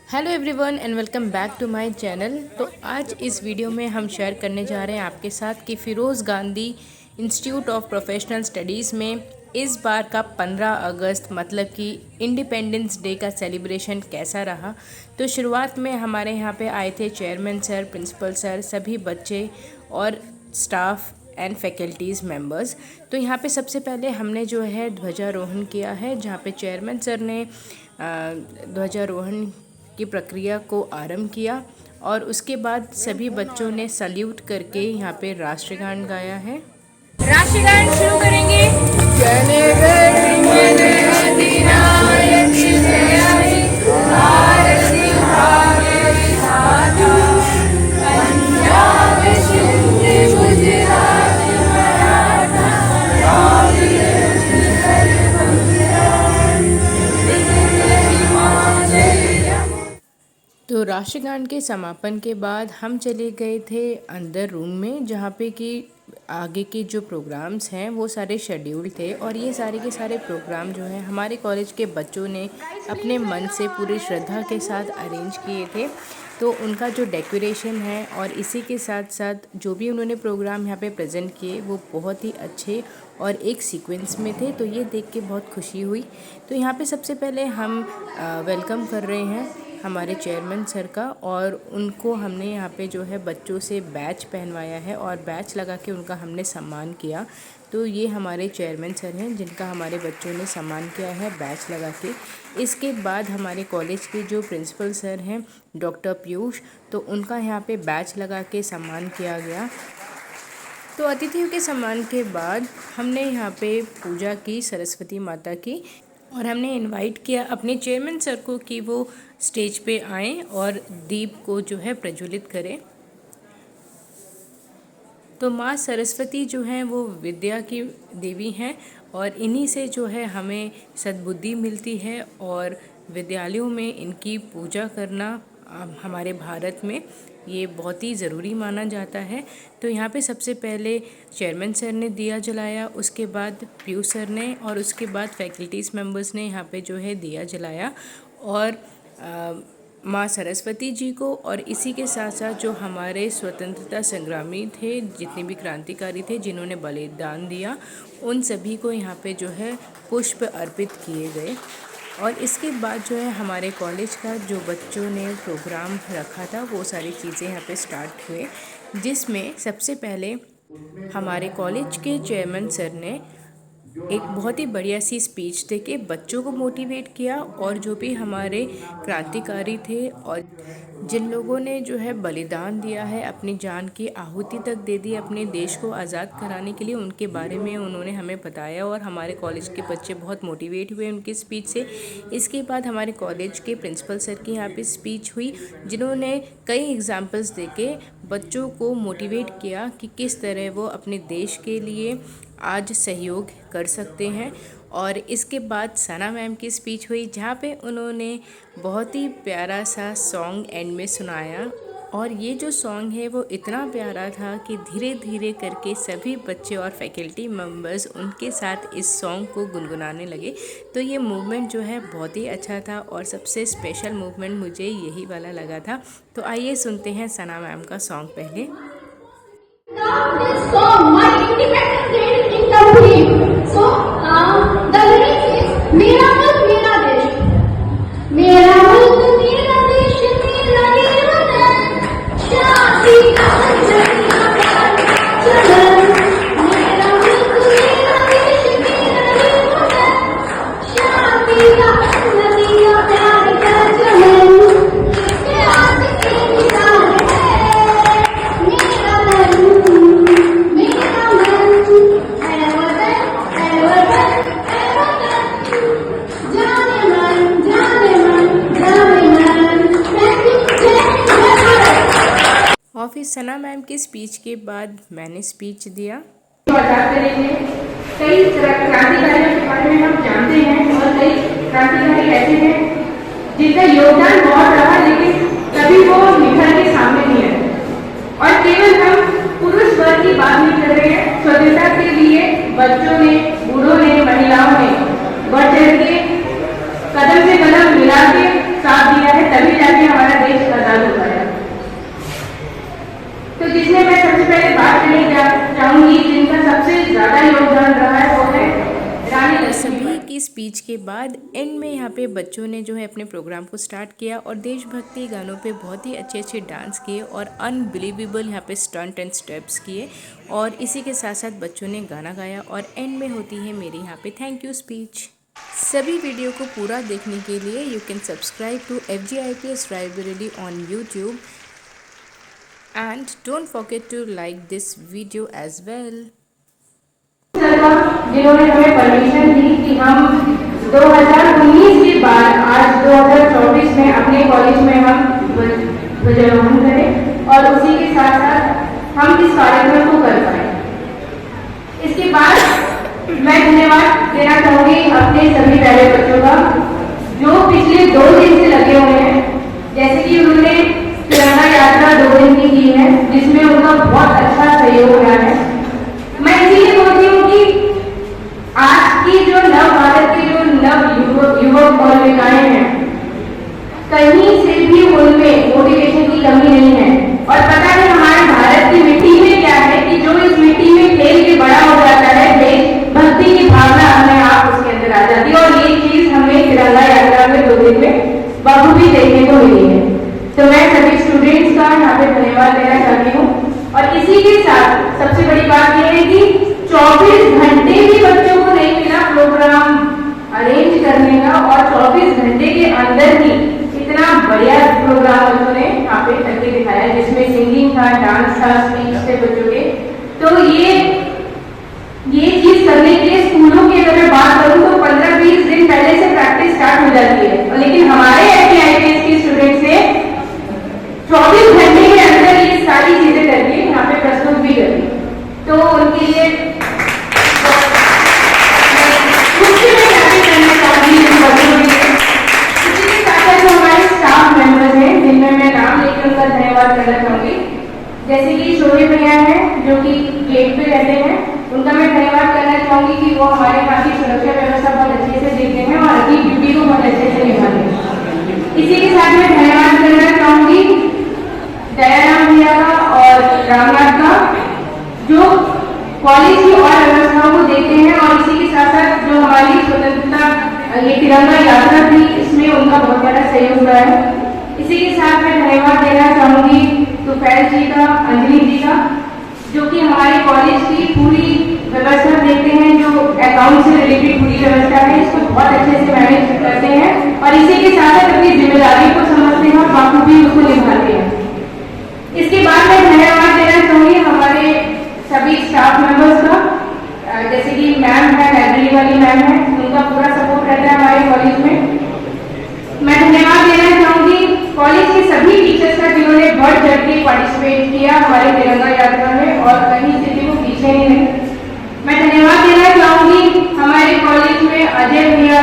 Hello everyone and welcome back to my channel. तो आज इस वीडियो में हम शेयर करने जा रहे हैं आपके साथ कि Firoz Gandhi institute of professional studies में इस बार का 15 अगस्त मतलब कि इंडिपेंडेंस डे का सेलिब्रेशन कैसा रहा। तो शुरुआत में हमारे यहाँ पे आए थे चेयरमैन सर, प्रिंसिपल सर, सभी बच्चे और स्टाफ एंड फैकल्टीज़ मेंबर्स। तो यहाँ पे सबसे पहले हमने जो है ध्वजारोहण किया है, जहाँ पे चेयरमैन सर ने ध्वजारोहण की प्रक्रिया को आरंभ किया और उसके बाद सभी बच्चों ने सल्यूट करके यहाँ पे राष्ट्रगान गाया है। राष्ट्रगान शुरू करेंगे। तो राष्ट्रगान के समापन के बाद हम चले गए थे अंदर रूम में, जहाँ पे कि आगे के जो प्रोग्राम्स हैं वो सारे शेड्यूल थे और ये सारे के सारे प्रोग्राम जो हैं हमारे कॉलेज के बच्चों ने अपने मन से पूरी श्रद्धा के साथ अरेंज किए थे। तो उनका जो डेकोरेशन है और इसी के साथ साथ जो भी उन्होंने प्रोग्राम यहाँ पे प्रेजेंट किए वो बहुत ही अच्छे और एक सीक्वेंस में थे। तो ये देख के बहुत खुशी हुई। तो यहाँ पे सबसे पहले हम वेलकम कर रहे हैं हमारे चेयरमैन सर का, और उनको हमने यहाँ पे जो है बच्चों से बैच पहनवाया है और बैच लगा के उनका हमने सम्मान किया। तो ये हमारे चेयरमैन सर हैं जिनका हमारे बच्चों ने सम्मान किया है बैच लगा के। इसके बाद हमारे कॉलेज के जो प्रिंसिपल सर हैं डॉक्टर पीयूष, तो उनका यहाँ पे बैच लगा के सम्मान किया गया। तो अतिथियों के सम्मान के बाद हमने यहाँ पे पूजा की सरस्वती माता की, और हमने इनवाइट किया अपने चेयरमैन सर को कि वो स्टेज पे आएँ और दीप को जो है प्रज्वलित करें। तो माँ सरस्वती जो हैं वो विद्या की देवी हैं और इन्हीं से जो है हमें सद्बुद्धि मिलती है, और विद्यालयों में इनकी पूजा करना हमारे भारत में ये बहुत ही ज़रूरी माना जाता है। तो यहाँ पे सबसे पहले चेयरमैन सर ने दिया जलाया, उसके बाद पीयूष सर ने, और उसके बाद फैकल्टीज़ मेंबर्स ने यहाँ पे जो है दिया जलाया और माँ सरस्वती जी को, और इसी के साथ साथ जो हमारे स्वतंत्रता संग्रामी थे, जितने भी क्रांतिकारी थे जिन्होंने बलिदान दिया, उन सभी को यहाँ पे जो है पुष्प अर्पित किए गए। और इसके बाद जो है हमारे कॉलेज का जो बच्चों ने प्रोग्राम रखा था वो सारी चीज़ें यहाँ पे स्टार्ट हुए, जिसमें सबसे पहले हमारे कॉलेज के चेयरमैन सर ने एक बहुत ही बढ़िया सी स्पीच दे के बच्चों को मोटिवेट किया, और जो भी हमारे क्रांतिकारी थे और जिन लोगों ने जो है बलिदान दिया है, अपनी जान की आहुति तक दे दी अपने देश को आज़ाद कराने के लिए, उनके बारे में उन्होंने हमें बताया और हमारे कॉलेज के बच्चे बहुत मोटिवेट हुए उनकी स्पीच से। इसके बाद हमारे कॉलेज के प्रिंसिपल सर की यहाँ पे स्पीच हुई, जिन्होंने कई एग्जाम्पल्स दे के बच्चों को मोटिवेट किया कि किस तरह वो अपने देश के लिए आज सहयोग कर सकते हैं। और इसके बाद सना मैम की स्पीच हुई, जहाँ पे उन्होंने बहुत ही प्यारा सा सॉन्ग एंड में सुनाया, और ये जो सॉन्ग है वो इतना प्यारा था कि धीरे धीरे करके सभी बच्चे और फैकल्टी मेंबर्स उनके साथ इस सॉन्ग को गुनगुनाने लगे। तो ये मूवमेंट जो है बहुत ही अच्छा था और सबसे स्पेशल मूवमेंट मुझे यही वाला लगा था। तो आइए सुनते हैं सना मैम का सॉन्ग पहले। The lyrics is मेरा मुल्क मेरा देश, मेरा मुल्क मेरा देश, मेरा ये वतन, शांति का संजरिया प्यार चलन। मेरा मुल्क मेरा देश, मेरा ये वतन, शांति का संजरिया प्यार का चलन। इसके आज के निशान है मेरा मन, मेरा मन है वतन, है वतन, है वतन, जाने मन, जाने मन, जाने मन। और फिर सना मैम की स्पीच के बाद मैंने स्पीच दिया। बात करेंगे। कई क्रांतिकारियों के बारे में हम जानते हैं और कई क्रांतिकारी ऐसे हैं जिनका योगदान बहुत रहा, लेकिन कभी वो निखर के सामने नहीं आए। और केवल हम पुरुष वर्ग की बात नहीं कर रहे हैं, स्वतंत्रता के लिए बच्चों ने, बूढ़ों ने, महिलाओं ने बढ़ चढ़ के कदम से कदम मिला के साथ दिया है, तभी जाके स्पीच के बाद एंड में यहाँ पे बच्चों ने जो है अपने प्रोग्राम को स्टार्ट किया और देशभक्ति गानों पे बहुत ही अच्छे अच्छे डांस किए और अनबिलीवेबल यहाँ पे स्टंट एंड स्टेप्स किए और इसी के साथ साथ बच्चों ने गाना गाया और एंड में होती है मेरी यहाँ पे थैंक यू स्पीच। सभी वीडियो को पूरा देखने के लिए you can subscribe to FGIPS Raebareli on YouTube and don't forget to like this video as well। जिन्होंने हमें परमिशन दी कि हम 2019 के बाद आज 2024 में अपने कॉलेज में हम ध्वजारोहण करें और उसी के साथ साथ हम इस कार्यक्रम को कर पाए। इसके बाद मैं धन्यवाद देना चाहूंगी अपने सभी प्यारे बच्चों का जो पिछले 2 दिन से लगे हुए हैं। जैसे कि उन्होंने तिरंगा यात्रा 2 दिन की है जिसमें उनका बहुत अच्छा सहयोग रहा है। मैं इसीलिए बोलती हूँ कि आज की जो नव भारत के जो नव युवक और युवकाएं हैं कहीं से भी उनमें मोटिवेशन की कमी नहीं है और पता है हमारे भारत की मिट्टी में क्या है कि जो इस मिट्टी में खेल के बड़ा हो जाता है देशभक्ति की भावना हमें आप उसके अंदर आ जाती है और ये चीज हमें तिरंगा यात्रा में 2 दिन में बखूबी देखने को मिली है। तो मैं सभी स्टूडेंट्स का यहाँ पे धन्यवाद देना चाहती हूँ और इसी के साथ सबसे बड़ी बात यह है कि 24 घंटे भी बच्चों को नहीं मिला प्रोग्राम अरेंज करने का और 24 घंटे के अंदर ही इतना बढ़िया प्रोग्राम बच्चों ने यहाँ पे करके दिखाया जिसमें सिंगिंग था, डांस था, स्पीच थे बच्चों के। तो ये चीज करने के लिए स्कूलों की अगर मैं बात करूँ तो 15-20 दिन पहले से प्रैक्टिस स्टार्ट हो जाती है लेकिन हमारे FGIPS के स्टूडेंट से 24 घंटे के अंदर ये सारी चीजें करके यहाँ पे प्रस्तुत भी करती तो उनके लिए इसी के साथ साथ जो हमारे स्टाफ मेंबर्स हैं जिनमें मैं नाम लेकर उनका धन्यवाद करना चाहूंगी। जैसे कि शोएब भैया हैं जो कि गेट पे रहते हैं उनका मैं धन्यवाद करना चाहूंगी कि वो हमारे पास की सुरक्षा व्यवस्था बहुत अच्छे से देखते हैं और अपनी ड्यूटी को बहुत अच्छे से निभाते हैं। इसी के साथ मैं धन्यवाद करना चाहूंगी दयाराम भैया का और रामनाथ का जो कॉलेज की और व्यवस्थाओं को देखते हैं और इसी के साथ साथ जो हमारी स्वतंत्रता ये तिरंगा यात्रा थी इसमें उनका बहुत बड़ा सहयोग रहा है। इसी के साथ मैं धन्यवाद देना चाहूंगी तुफैल जी का, अंजलि जी का जो कि हमारे कॉलेज की पूरी व्यवस्था देखते हैं, जो अकाउंट से रिलेटेड पूरी व्यवस्था है इसको बहुत अच्छे से मैनेज करते हैं और इसी के साथ साथ अपनी जिम्मेदारी को समझते हैं और बाखूबी उसको निभाते हैं। इसके बाद मैं धन्यवाद देना चाहूंगी हमारे सभी स्टाफ मेंबर्स का जैसे कि मैम है, लाइब्रेरी वाली मैम है, उनका पूरा सपोर्ट रहता है हमारे कॉलेज में। मैं धन्यवाद देना चाहूंगी कॉलेज के सभी टीचर्स का जिन्होंने बढ़ चढ़ के पार्टिसिपेट किया हमारे तिरंगा यात्रा में और कहीं से भी वो पीछे नहीं रहे। मैं धन्यवाद देना चाहूंगी हमारे कॉलेज में अजय भैया